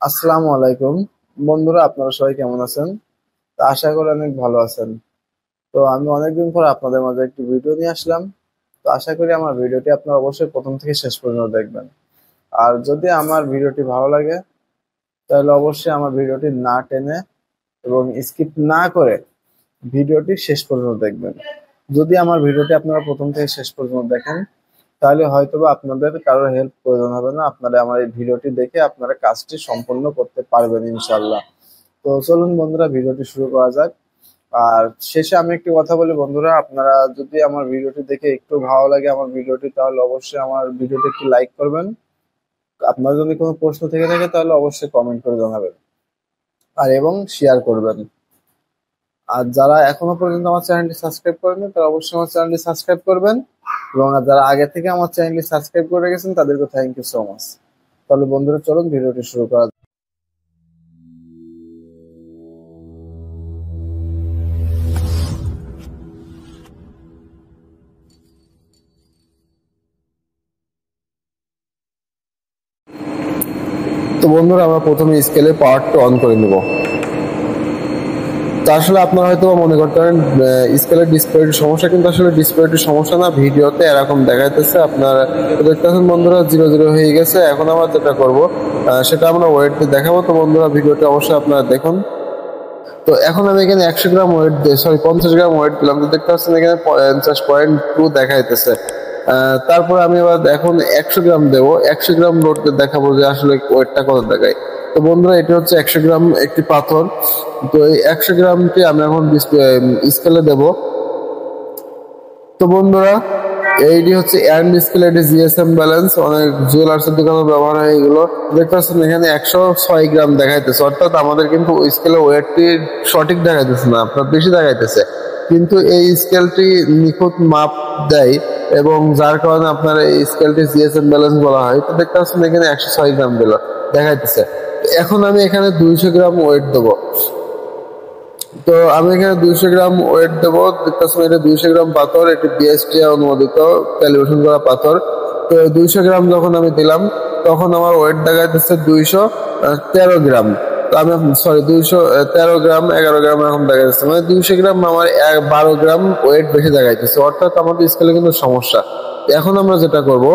আসসালামু আলাইকুম বন্ধুরা, আপনারা সবাই কেমন আছেন? তো আশা করি অনেক ভালো আছেন। তো আমি অনেকদিন পর আপনাদের মাঝে একটি ভিডিও নিয়ে আসলাম। তো আশা করি আমার ভিডিওটি আপনারা অবশ্যই প্রথম থেকে শেষ পর্যন্ত দেখবেন। আর যদি আমার ভিডিওটি ভালো লাগে তাহলে অবশ্যই আমার ভিডিওটি না টেনে এবং স্কিপ না করে ভিডিওটি শেষ পর্যন্ত দেখবেন। যদি আমার ভিডিওটি আপনারা প্রথম থেকে শেষ পর্যন্ত দেখেন তাহলে হয়তোবা আপনাদের কারোর হেল্প প্রয়োজন হবে না, আপনারা আমার এই ভিডিওটি দেখে আপনারা কাজটি সম্পন্ন করতে পারবেন ইনশাল্লাহ। তো চলুন বন্ধুরা, ভিডিওটি শুরু করা যাক। আর শেষে আমি একটি কথা বলি বন্ধুরা, আপনারা যদি আমার ভিডিওটি দেখে একটু ভালো লাগে আমার ভিডিওটি, তাহলে অবশ্যই আমার ভিডিওটি একটু লাইক করবেন। আপনার যদি কোনো প্রশ্ন থেকে থাকে তাহলে অবশ্যই কমেন্ট করে জানাবেন আর এবং শেয়ার করবেন। আর যারা এখনো পর্যন্ত আমার চ্যানেলটি সাবস্ক্রাইব করেননি তারা অবশ্যই আমার চ্যানেলটি সাবস্ক্রাইব করবেন, এবং যারা আগে থেকে আমার চ্যানেলটি সাবস্ক্রাইব করে গেছেন তাদেরকে থ্যাংক ইউ সো মাচ। তাহলে বন্ধুরা চলুন ভিডিওটি শুরু করা যাক। তো বন্ধুরা, আমরা প্রথমে স্কেলের পাওয়ারটা অন করে নেব। তো আসলে আপনারা হয়তো মনে করতে পারেন স্কেলের ডিসপ্লেটির সমস্যা, কিন্তু আসলে ডিসপ্লেটির সমস্যা না, ভিডিওতে এরকম দেখাইতেছে। আপনারা দেখতে পাচ্ছেন বন্ধুরা 0 0 হয়ে গেছে। এখন আমরা যেটা করব সেটা আমরা ওয়েট দিয়ে দেখাবো। তো বন্ধুরা ভিডিওটি অবশ্যই আপনারা দেখুন। তো এখন আমি এখানে 100 গ্রাম ওয়েট দিয়ে 50 গ্রাম ওয়েট দিলাম। তো দেখতে পাচ্ছেন এখানে 50.2 দেখাইতেছে। তারপরে আমি এবার এখন 100 গ্রাম দেবো। 100 গ্রাম লোড দিয়ে দেখাবো যে আসলে ওয়েটটা কত দেখায়। তো বন্ধুরা এটা হচ্ছে 100 গ্রাম একটি পাথর। তো এই 100 গ্রামটি আমি এখন স্কেলে দেব। তো বন্ধুরা এইটি হচ্ছে এন্ড স্কেল, এটি জিএসএম ব্যালেন্স, অনেক জুয়েলার্সের দোকানে ব্যবহার হয় এগুলো। দেখতে পাচ্ছেন এখানে 106 গ্রাম দেখাইতেছে, অর্থাৎ আমাদের কিন্তু ওই স্কেলে ওয়েটটি সঠিক দেখাইতেছে না, আপনার বেশি দেখাইতেছে। কিন্তু এই স্কেলটি নিখুঁত মাপ দেয় এবং যার কারণে আপনার এই স্কেলটি জিএসএম ব্যালেন্স বলা হয়। তো দেখতে পাচ্ছেন এখানে 106 গ্রাম দিল দেখাইতেছে। এখন আমি এখানে 200 গ্রাম ওয়েট দেবো। তো আমি এখানে 200 গ্রাম ওয়েট দেবো। দেখতেছেন এটা 200 গ্রাম পাথর, এটি বিএসটি অনুমোদিত ক্যালিব্রেশন করা পাথর। তো 200 গ্রাম যখন আমি দিলাম তখন আমার ওয়েট দেখাইতেছে 213 গ্রাম। তো আমি 213 গ্রাম 11 গ্রাম এরকম দেখাইতেছে, মানে 200 গ্রাম আমার 12 গ্রাম ওয়েট বেশি দেখাইতেছে, অর্থাৎ আমাদের স্কেলে কিন্তু সমস্যা। এখন আমরা যেটা করব,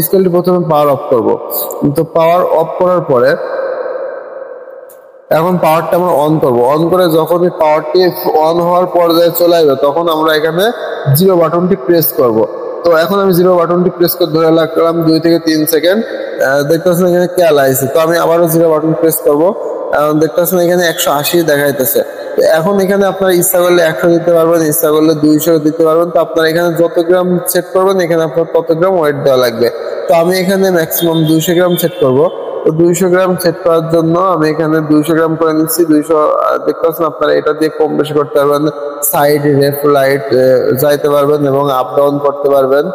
স্কেলটি প্রথমে পাওয়ার অফ করব। তো পাওয়ার অফ করার পরে এখন পাওয়ারটা আমরা অন করব। অন করে যখনই পাওয়ারটি অন হওয়ার পর্যায়ে চলে আসবে তখন আমরা এখানে 0 বাটনটি প্রেস করব। তো এখন আমি 0 বাটনটি প্রেস করে ধরে রাখলাম 2 থেকে 3 সেকেন্ড। দেখতেছেন এখানে ক্যাল আইছে, তো আমি আবারও 0 বাটন প্রেস করব। দেখতেছেন এখানে 180 দেখাইতেছে। তো এখন এখানে আপনার ইচ্ছা করলে 100 দিতে পারবেন, ইচ্ছা করলে 200 দিতে পারবেন। তো আপনার এখানে যত গ্রাম সেট করবেন এখানে আপনার তত গ্রাম ওয়েট দেওয়া লাগবে। তো আমি এখানে ম্যাক্সিমাম 200 গ্রাম সেট করব। তো 200 গ্রাম সেট করার জন্য আমি এখানে 200 গ্রাম করে নিচ্ছি। 200 দেখতে পাচ্ছেন আপনারা এটা দিয়ে কম বেশি করতে পারবেন, সাইড লেফট রাইট যাইতে পারবেন এবং আপ ডাউন করতে পারবেন।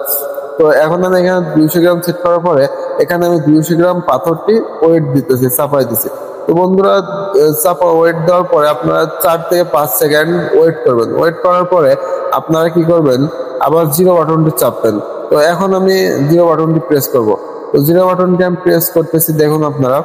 তো এখন আমি এখানে 200 গ্রাম সেট করার পরে এখানে আমি 200 গ্রাম পাথরটি ওয়েট দিতেছি, চাপাই দিচ্ছি। তো বন্ধুরা চাপা ওয়েট দেওয়ার পরে আপনারা 4 থেকে 5 সেকেন্ড ওয়েট করবেন। ওয়েট করার পরে আপনারা কি করবেন, আবার 0 বাটনটি চাপবেন। তো এখন আমি 0 বাটনটি প্রেস করব। তো 0 বাটনটি আমি প্রেস করতেছি, দেখুন আপনারা।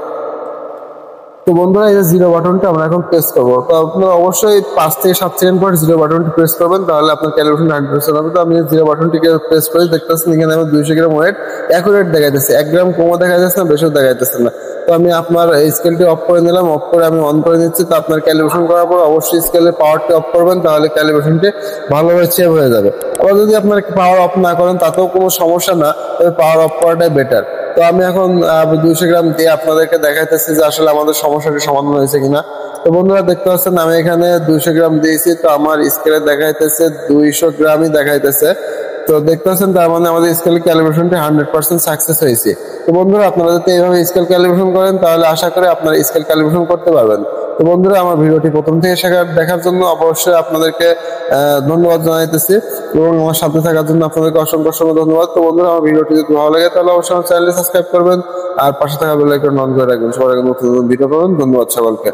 তো বন্ধুরা এই যে 0 বাটনটা আমরা এখন প্রেস করবো। তো আপনারা অবশ্যই 5 থেকে 7 সেকেন্ড পর 0 বাটনটি প্রেস করবেন, তাহলে আপনার ক্যালিব্রেশন 100% হবে। তো আমি 0 বাটনটিকে প্রেস করে দেখতেছেন এখানে আমার 200 গ্রাম ওয়েট অ্যাকুরেট দেখাইতেছে, 1 গ্রাম কমও দেখা যাচ্ছে না, বেশিও দেখাইতেছে না। তো আমি আপনার স্কেলটি অফ করে নিলাম, অফ করে আমি অন করে নিচ্ছি। তো আপনার ক্যালিব্রেশন করার পর অবশ্যই স্কেলের পাওয়ারটি অফ করবেন, তাহলে ক্যালিব্রেশনটি ভালোভাবে সেভ হয়ে যাবে। আবার যদি আপনার পাওয়ার অফ না করেন তাতেও কোনো সমস্যা না, তবে পাওয়ার অফ করাটাই বেটার। তো আমি এখন 200 গ্রাম দিয়ে আপনাদেরকে দেখাইতেছি যে আসলে আমাদের সমস্যাটি সমাধান হয়েছে কিনা। তো বন্ধুরা দেখতে পাচ্ছেন আমি এখানে 200 গ্রাম দিয়েছি, তো আমার স্কেলে দেখাইতেছে 200 গ্রামই দেখাইতেছে। তো দেখতে পাচ্ছেন তার মানে আমাদের স্কেল ক্যালিব্রেশনটি 100% সাকসেস হয়েছে। তো বন্ধুরা আপনারা যদি এইভাবে স্কেল ক্যালিব্রেশন করেন তাহলে আশা করি আপনারা স্কেল ক্যালিব্রেশন করতে পারবেন। তো বন্ধুরা আমার ভিডিওটি প্রথম থেকে দেখার জন্য অবশ্যই আপনাদেরকে ধন্যবাদ জানাইতেছি, এবং আমার সাথে থাকার জন্য আপনাদেরকে অসংখ্য অসংখ্য ধন্যবাদ। তো বন্ধুরা আমার ভিডিওটি যদি ভালো লাগে তাহলে অবশ্যই আমার চ্যানেলটি সাবস্ক্রাইব করবেন আর পাশে থাকা বেল আইকন অন করে রাখবেন। সবার আগে নতুন নতুন ভিডিও পাবেন। ধন্যবাদ সকলকে।